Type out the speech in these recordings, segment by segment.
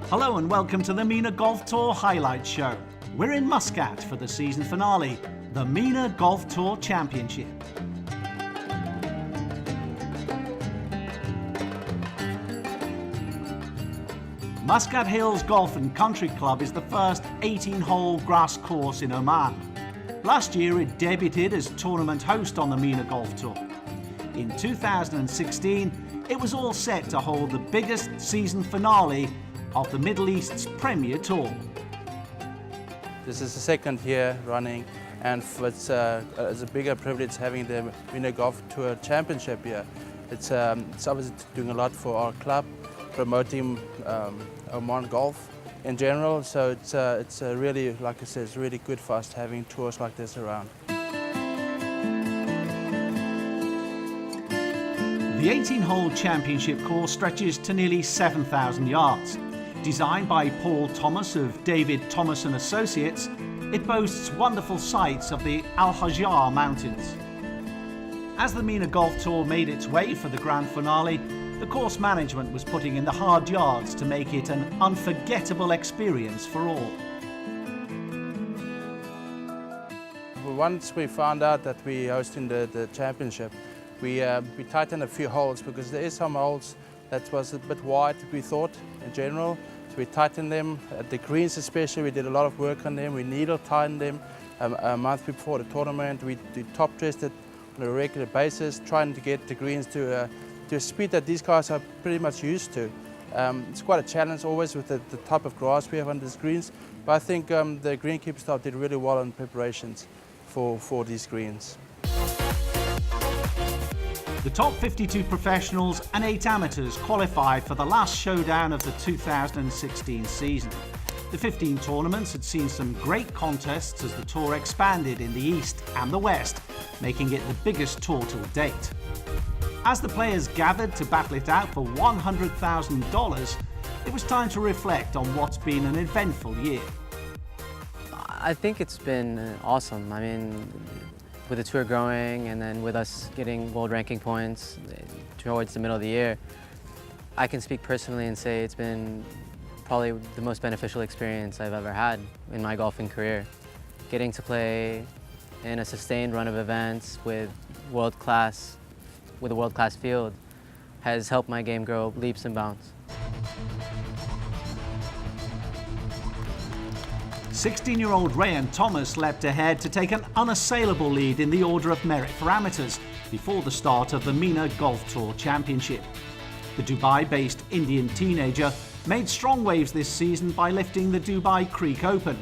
Hello and welcome to the MENA Golf Tour Highlight Show. We're in Muscat for the season finale, the MENA Golf Tour Championship. Muscat Hills Golf and Country Club is the first 18-hole grass course in Oman. Last year it debuted as tournament host on the MENA Golf Tour. In 2016, it was all set to hold the biggest season finale of the Middle East's premier tour. This is the second year running, and it's a bigger privilege having the MENA Golf Tour Championship here. It's obviously doing a lot for our club, promoting Oman golf in general. So it's really, like I said, it's really good for us having tours like this around. The 18-hole championship course stretches to nearly 7,000 yards. Designed by Paul Thomas of David Thomas & Associates, it boasts wonderful sights of the Al Hajar Mountains. As the MENA Golf Tour made its way for the grand finale, the course management was putting in the hard yards to make it an unforgettable experience for all. Once we found out that we're hosting the championship, we tightened a few holes because there is some holes that was a bit wide, we thought, in general. So we tightened them. At the greens especially, we did a lot of work on them. We needle tightened them a month before the tournament. We top dressed it on a regular basis, trying to get the greens to a speed that these guys are pretty much used to. It's quite a challenge always with the type of grass we have on these greens, but I think the greenkeeper staff did really well in preparations for these greens. The top 52 professionals and 8 amateurs qualified for the last showdown of the 2016 season. The 15 tournaments had seen some great contests as the tour expanded in the East and the West, making it the biggest tour to date. As the players gathered to battle it out for $100,000, it was time to reflect on what's been an eventful year. I think it's been awesome. I mean, with the tour growing and then with us getting world ranking points towards the middle of the year, I can speak personally and say it's been probably the most beneficial experience I've ever had in my golfing career. Getting to play in a sustained run of events with a world-class field has helped my game grow leaps and bounds. 16-year-old Rayan Thomas leapt ahead to take an unassailable lead in the order of merit for amateurs before the start of the MENA Golf Tour Championship. The Dubai-based Indian teenager made strong waves this season by lifting the Dubai Creek Open,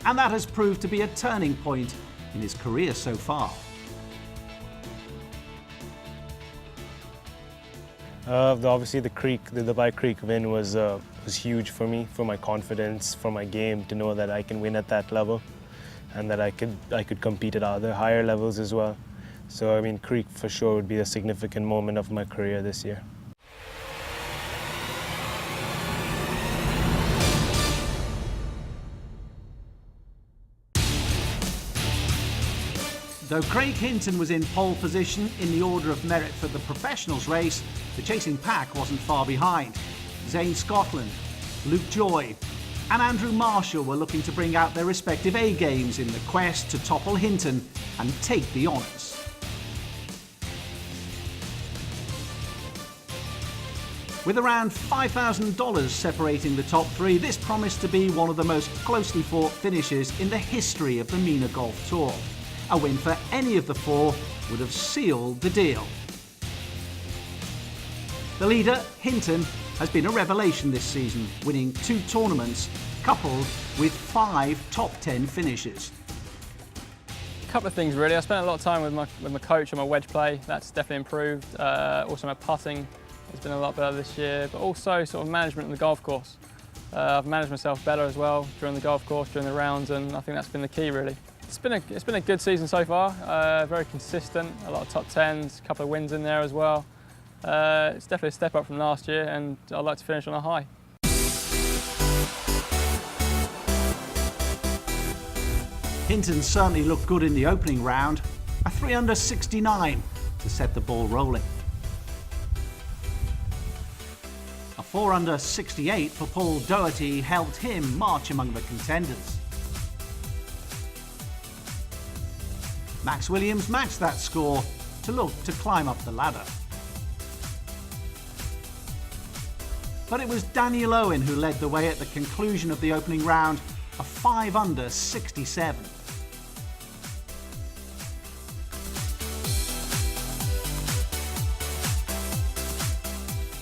and that has proved to be a turning point in his career so far. Obviously the Dubai Creek win was huge for me, for my confidence, for my game, to know that I can win at that level and that I could compete at other higher levels as well. So I mean, Creek for sure would be a significant moment of my career this year. Though Craig Hinton was in pole position in the order of merit for the professionals race, the chasing pack wasn't far behind. Zane Scotland, Luke Joy and Andrew Marshall were looking to bring out their respective A-games in the quest to topple Hinton and take the honours. With around $5,000 separating the top 3, this promised to be one of the most closely fought finishes in the history of the MENA Golf Tour. A win for any of the 4 would have sealed the deal. The leader, Hinton, has been a revelation this season, winning 2 tournaments, coupled with 5 top 10 finishes. A couple of things really. I spent a lot of time with my coach on my wedge play. That's definitely improved. Also my putting has been a lot better this year, but also sort of management on the golf course. I've managed myself better as well during the golf course, during the rounds, and I think that's been the key really. It's been a good season so far, very consistent, a lot of top 10s, a couple of wins in there as well. It's definitely a step up from last year, and I'd like to finish on a high. Hinton certainly looked good in the opening round, a 3 under 69 to set the ball rolling. A 4 under 68 for Paul Doherty helped him march among the contenders. Max Williams matched that score to look to climb up the ladder. But it was Daniel Owen who led the way at the conclusion of the opening round, a 5 under 67.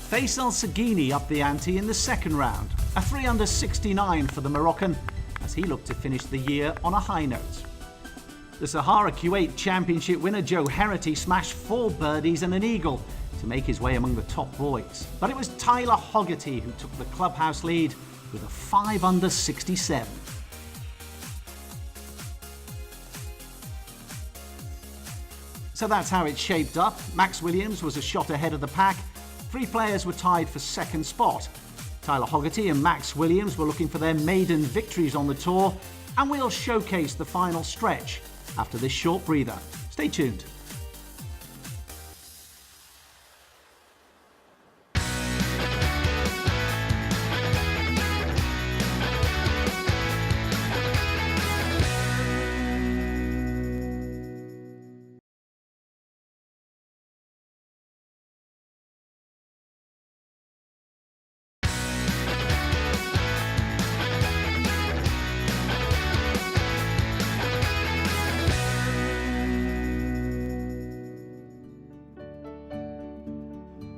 Faisal Saghini upped the ante in the second round, a 3 under 69 for the Moroccan, as he looked to finish the year on a high note. The Sahara Kuwait Championship winner Joe Hogarty smashed 4 birdies and an eagle to make his way among the top boys. But it was Tyler Hogarty who took the clubhouse lead with a 5 under 67. So that's how it shaped up. Max Williams was a shot ahead of the pack. 3 players were tied for second spot. Tyler Hogarty and Max Williams were looking for their maiden victories on the tour, and we'll showcase the final stretch after this short breather. Stay tuned.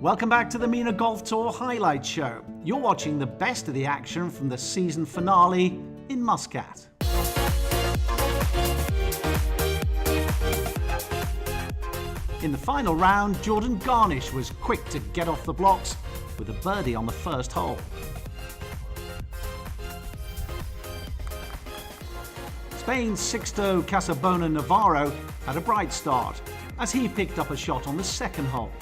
Welcome back to the MENA Golf Tour Highlight Show. You're watching the best of the action from the season finale in Muscat. In the final round, Jordan Garnish was quick to get off the blocks with a birdie on the first hole. Spain's Sixto Casabona Navarro had a bright start as he picked up a shot on the second hole.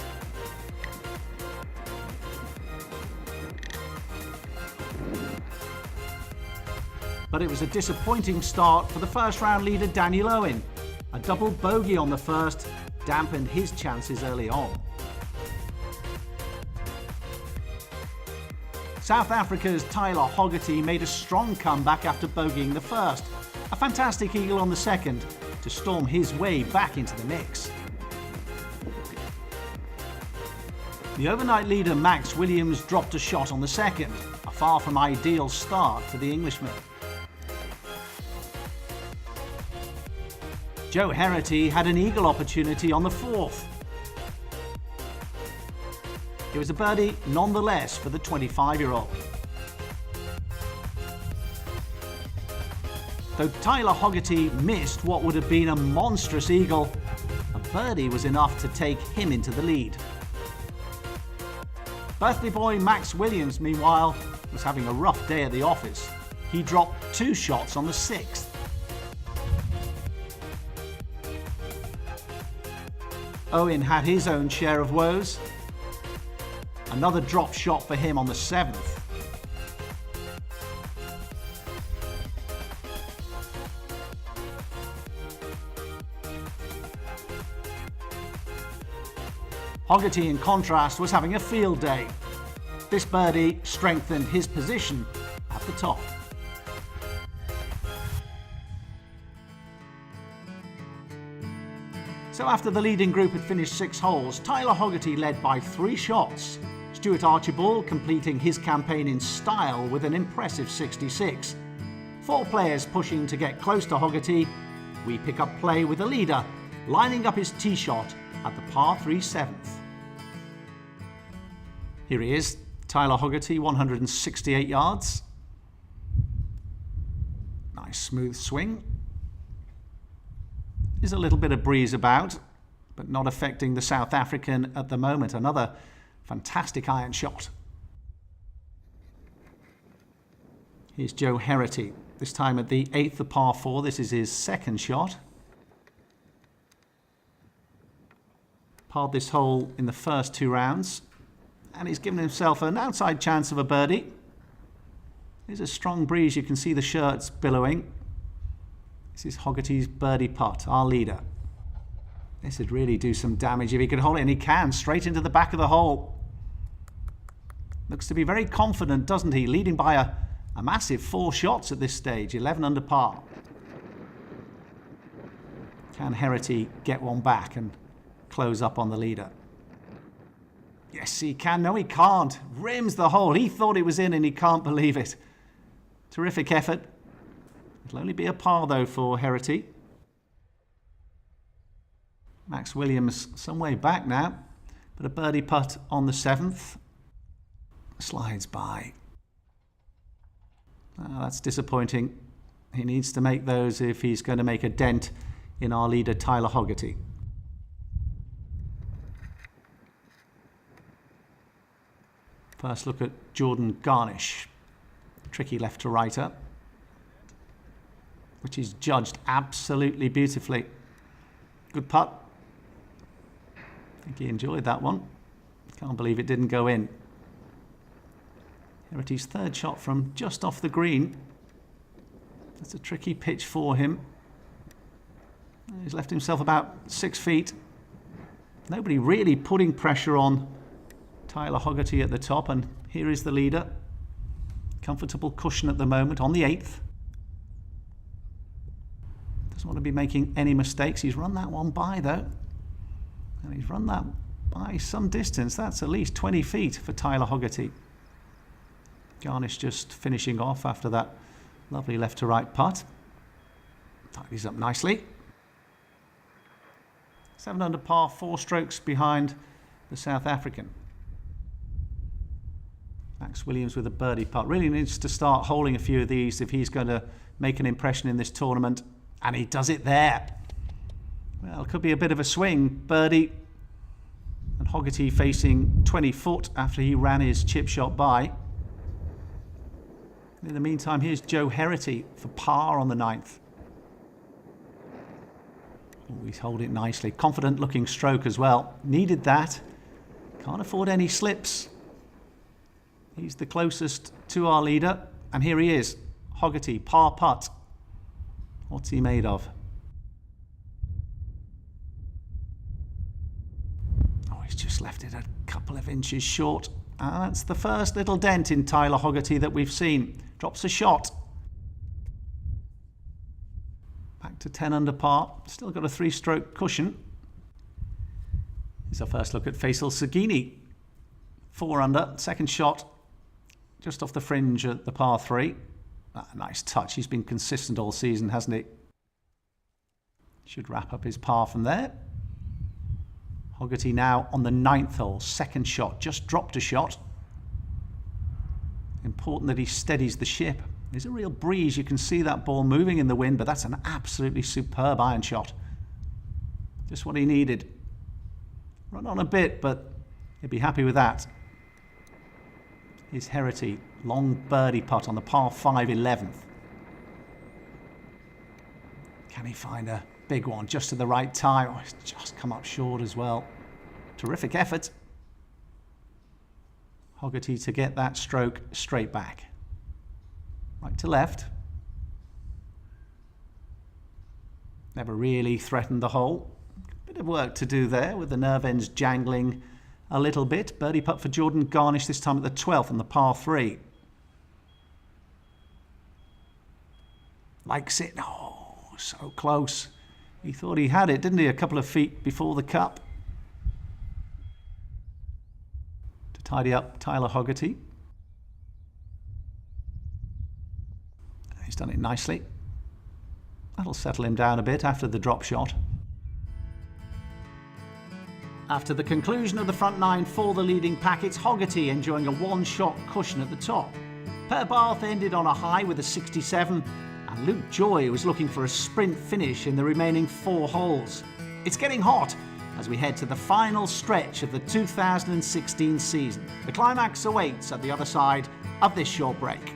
But it was a disappointing start for the first round leader Daniel Owen. A double bogey on the first dampened his chances early on. South Africa's Tyler Hogarty made a strong comeback after bogeying the first. A fantastic eagle on the second to storm his way back into the mix. The overnight leader Max Williams dropped a shot on the second, a far from ideal start for the Englishman. Joe Hogarty had an eagle opportunity on the fourth. It was a birdie nonetheless for the 25-year-old. Though Tyler Hogarty missed what would have been a monstrous eagle, a birdie was enough to take him into the lead. Birthday boy Max Williams, meanwhile, was having a rough day at the office. He dropped 2 shots on the sixth. Owen had his own share of woes. Another drop shot for him on the 7th. Hogarty, in contrast, was having a field day. This birdie strengthened his position at the top. So after the leading group had finished 6 holes, Tyler Hogarty led by 3 shots. Stuart Archibald completing his campaign in style with an impressive 66. 4 players pushing to get close to Hogarty. We pick up play with the leader, lining up his tee shot at the par 3 7th. Here he is, Tyler Hogarty, 168 yards. Nice smooth swing. There's a little bit of breeze about, but not affecting the South African at the moment. Another fantastic iron shot. Here's Joe Hogarty, this time at the 8th, the par 4. This is his second shot. Parred this hole in the first 2 rounds, and he's given himself an outside chance of a birdie. There's a strong breeze, you can see the shirts billowing. This is Hogarty's birdie putt, our leader. This would really do some damage if he could hold it, and he can, straight into the back of the hole. Looks to be very confident, doesn't he? Leading by a massive 4 shots at this stage, 11 under par. Can Hogarty get one back and close up on the leader? Yes, he can. No, he can't. Rims the hole. He thought it was in and he can't believe it. Terrific effort. It'll only be a par, though, for Hogarty. Max Williams some way back now, but a birdie putt on the 7th. Slides by. Oh, that's disappointing. He needs to make those if he's going to make a dent in our leader, Tyler Hogarty. First look at Jordan Garnish. Tricky left to righter, which is judged absolutely beautifully. Good putt. I think he enjoyed that one. Can't believe it didn't go in. Hogarty's 3rd shot from just off the green. That's a tricky pitch for him. He's left himself about 6 feet. Nobody really putting pressure on Tyler Hogarty at the top, and here is the leader. Comfortable cushion at the moment on the 8th. Doesn't want to be making any mistakes. He's run that one by, though. And he's run that by some distance. That's at least 20 feet for Tyler Hogarty. Garnish just finishing off after that lovely left to right putt. Tidies up nicely. 7 under par, 4 strokes behind the South African. Max Williams with a birdie putt. Really needs to start holding a few of these if he's going to make an impression in this tournament. And he does it there. Well, it could be a bit of a swing. Birdie. And Hogarty facing 20 foot after he ran his chip shot by. In the meantime, here's Joe Hogarty for par on the 9th. Always hold it nicely. Confident looking stroke as well. Needed that. Can't afford any slips. He's the closest to our leader. And here he is. Hogarty, par putt. What's he made of? Oh, he's just left it a couple of inches short. And that's the first little dent in Tyler Hogarty that we've seen. Drops a shot. Back to 10 under par. Still got a 3-stroke cushion. Here's our first look at Faisal Sagini. 4 under. Second shot. Just off the fringe at the par 3. Nice touch. He's been consistent all season, hasn't he? Should wrap up his par from there. Hogarty now on the 9th hole. Second shot. Just dropped a shot. Important that he steadies the ship. There's a real breeze. You can see that ball moving in the wind, but that's an absolutely superb iron shot. Just what he needed. Run on a bit, but he'd be happy with that. Here's Hogarty. Long birdie putt on the par 5 11th. Can he find a big one just at the right time? Oh, it's just come up short as well. Terrific effort. Hogarty to get that stroke straight back. Right to left. Never really threatened the hole. Bit of work to do there with the nerve ends jangling a little bit. Birdie putt for Jordan Garnish this time at the 12th on the par 3. Likes it. Oh, so close. He thought he had it, didn't he? A couple of feet before the cup. To tidy up Tyler Hogarty. He's done it nicely. That'll settle him down a bit after the drop shot. After the conclusion of the front 9 for the leading pack, it's Hogarty enjoying a 1-shot cushion at the top. Per Bath ended on a high with a 67, and Luke Joy was looking for a sprint finish in the remaining 4 holes. It's getting hot as we head to the final stretch of the 2016 season. The climax awaits at the other side of this short break.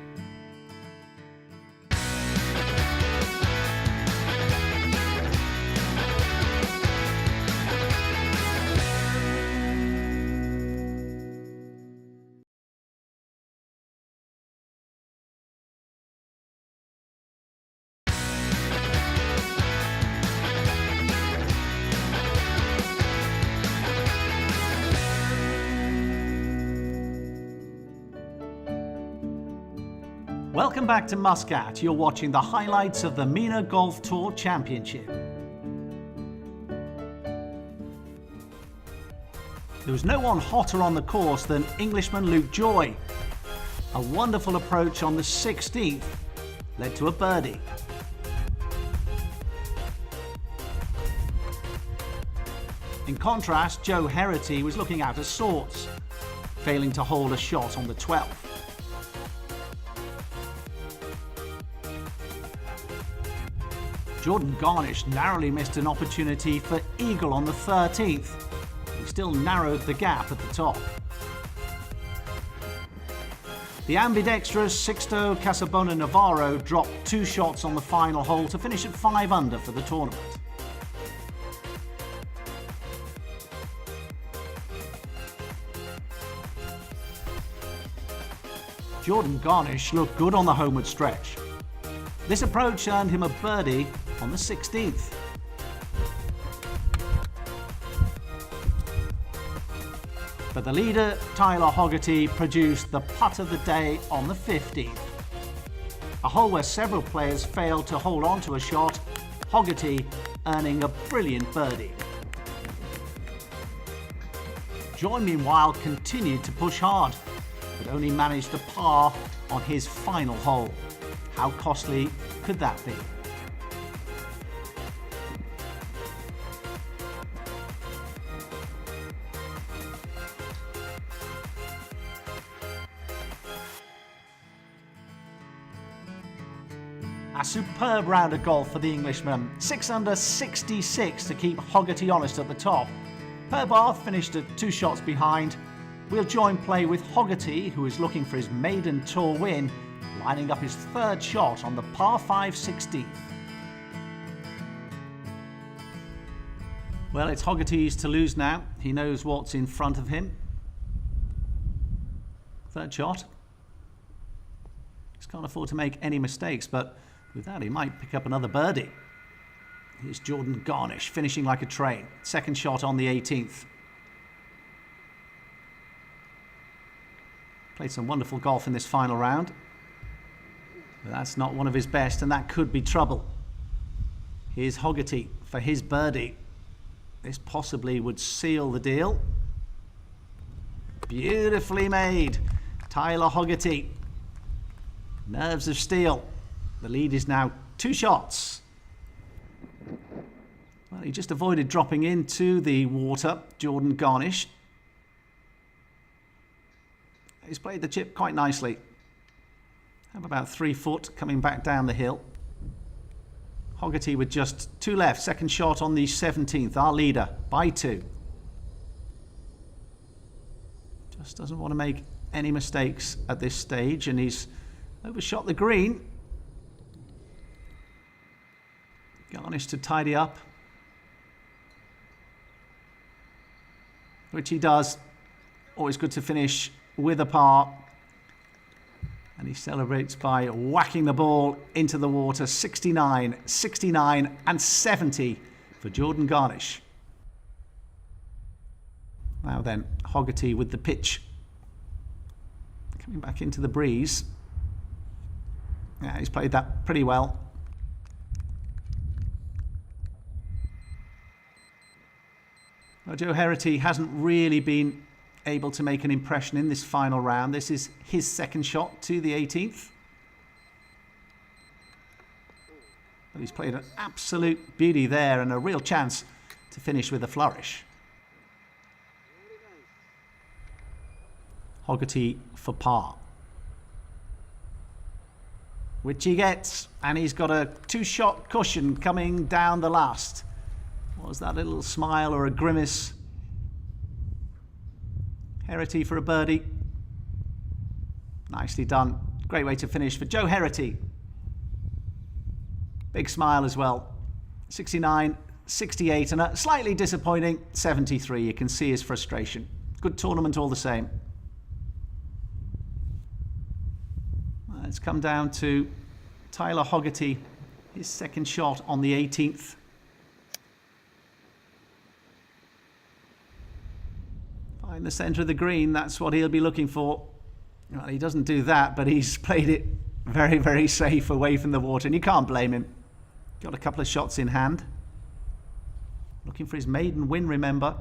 Welcome back to Muscat. You're watching the highlights of the MENA Golf Tour Championship. There was no one hotter on the course than Englishman Luke Joy. A wonderful approach on the 16th led to a birdie. In contrast, Joe Hogarty was looking out of sorts, failing to hold a shot on the 12th. Jordan Garnish narrowly missed an opportunity for eagle on the 13th. He still narrowed the gap at the top. The ambidextrous Sixto Casabona Navarro dropped 2 shots on the final hole to finish at 5 under for the tournament. Jordan Garnish looked good on the homeward stretch. This approach earned him a birdie on the 16th. But the leader, Tyler Hogarty, produced the putt of the day on the 15th. A hole where several players failed to hold on to a shot, Hogarty earning a brilliant birdie. Joy, meanwhile, continued to push hard, but only managed a par on his final hole. How costly could that be? A superb round of golf for the Englishman. 6 under 66 to keep Hogarty honest at the top. Perbarth finished at 2 shots behind. We'll join play with Hogarty, who is looking for his maiden tour win, lining up his 3rd shot on the par 5 16th. Well, it's Hogarty's to lose now. He knows what's in front of him. 3rd shot. Just can't afford to make any mistakes, but with that he might pick up another birdie. Here's Jordan Garnish finishing like a train. 2nd shot on the 18th. Played some wonderful golf in this final round. But that's not one of his best, and that could be trouble. Here's Hogarty for his birdie. This possibly would seal the deal. Beautifully made. Tyler Hogarty. Nerves of steel. The lead is now 2 shots. Well, he just avoided dropping into the water, Jordan Garnish. He's played the chip quite nicely. Have about 3 foot coming back down the hill. Hogarty with just 2 left. 2nd shot on the 17th. Our leader by 2. Just doesn't want to make any mistakes at this stage, and he's overshot the green. Garnish to tidy up, which he does. Always good to finish with a par. And he celebrates by whacking the ball into the water. 69, 69 and 70 for Jordan Garnish. Now then, Hogarty with the pitch. Coming back into the breeze. Yeah, he's played that pretty well. Well, Joe Hogarty hasn't really been able to make an impression in this final round. This is his 2nd shot to the 18th. But he's played an absolute beauty there and a real chance to finish with a flourish. Hogarty for par. Which he gets, and he's got a 2-shot cushion coming down the last. Was that a little smile or a grimace? Hogarty for a birdie. Nicely done. Great way to finish for Joe Hogarty. Big smile as well. 69, 68 and a slightly disappointing 73. You can see his frustration. Good tournament all the same. It's come down to Tyler Hogarty, his 2nd shot on the 18th. In the centre of the green, that's what he'll be looking for. Well, he doesn't do that, but he's played it Very, very safe away from the water, and you can't blame him. Got a couple of shots in hand. Looking for his maiden win, remember.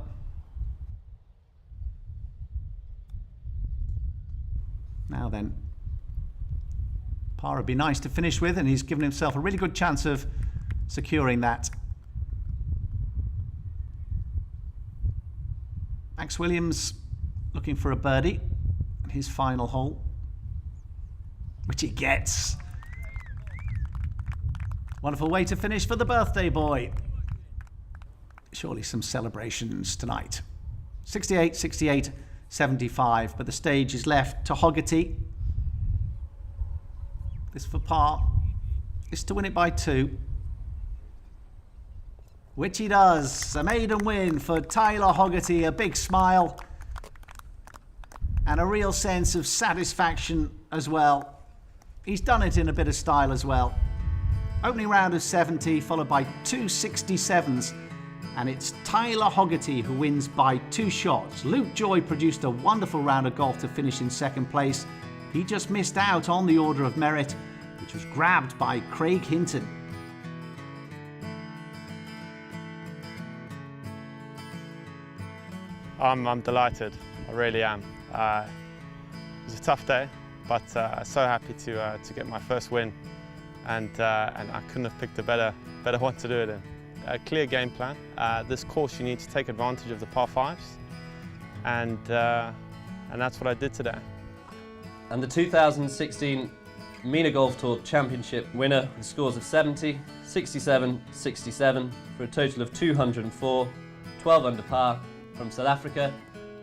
Now then, par would be nice to finish with, and he's given himself a really good chance of securing that. Max Williams looking for a birdie in his final hole, which he gets. Wonderful way to finish for the birthday boy. Surely some celebrations tonight. 68, 68, 75, but the stage is left to Hogarty. This for par is to win it by 2. Which he does. A maiden win for Tyler Hogarty. A big smile and a real sense of satisfaction as well. He's done it in a bit of style as well. Opening round of 70 followed by 2 67s, and it's Tyler Hogarty who wins by 2 shots. Luke Joy produced a wonderful round of golf to finish in second place. He just missed out on the Order of Merit, which was grabbed by Craig Hinton. I'm delighted, I really am. It was a tough day, but so happy to get my first win, and I couldn't have picked a better one to do it in. A clear game plan. This course you need to take advantage of the par 5s, and that's what I did today. And the 2016 MENA Golf Tour Championship winner with scores of 70, 67, 67 for a total of 204, 12 under par, from South Africa,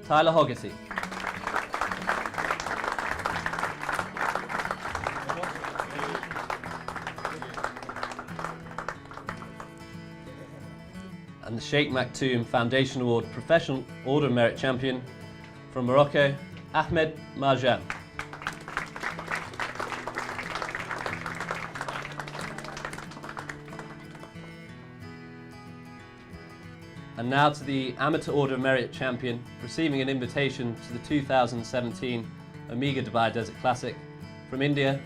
Tyler Hogarty. And the Sheikh Maktoum Foundation Award Professional Order of Merit Champion from Morocco, Ahmed Marjan. And now to the Amateur Order of Merit Champion, receiving an invitation to the 2017 Omega Dubai Desert Classic from India,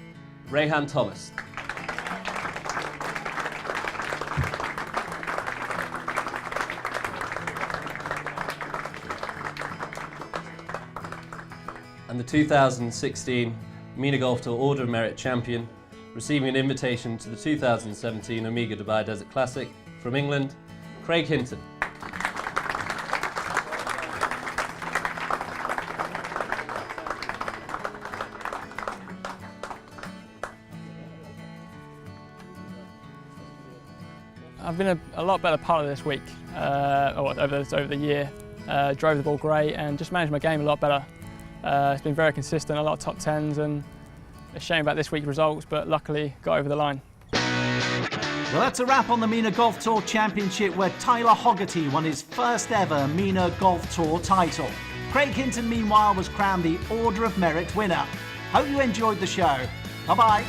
Rehan Thomas. And the 2016 MENA Golf Tour Order of Merit Champion, receiving an invitation to the 2017 Omega Dubai Desert Classic from England, Craig Hinton. I've been a lot better putter this week, over the year. Drove the ball great and just managed my game a lot better. It's been very consistent, a lot of top 10s, and a shame about this week's results, but luckily got over the line. Well, that's a wrap on the MENA Golf Tour Championship, where Tyler Hogarty won his first ever MENA Golf Tour title. Craig Hinton, meanwhile, was crowned the Order of Merit winner. Hope you enjoyed the show. Bye-bye.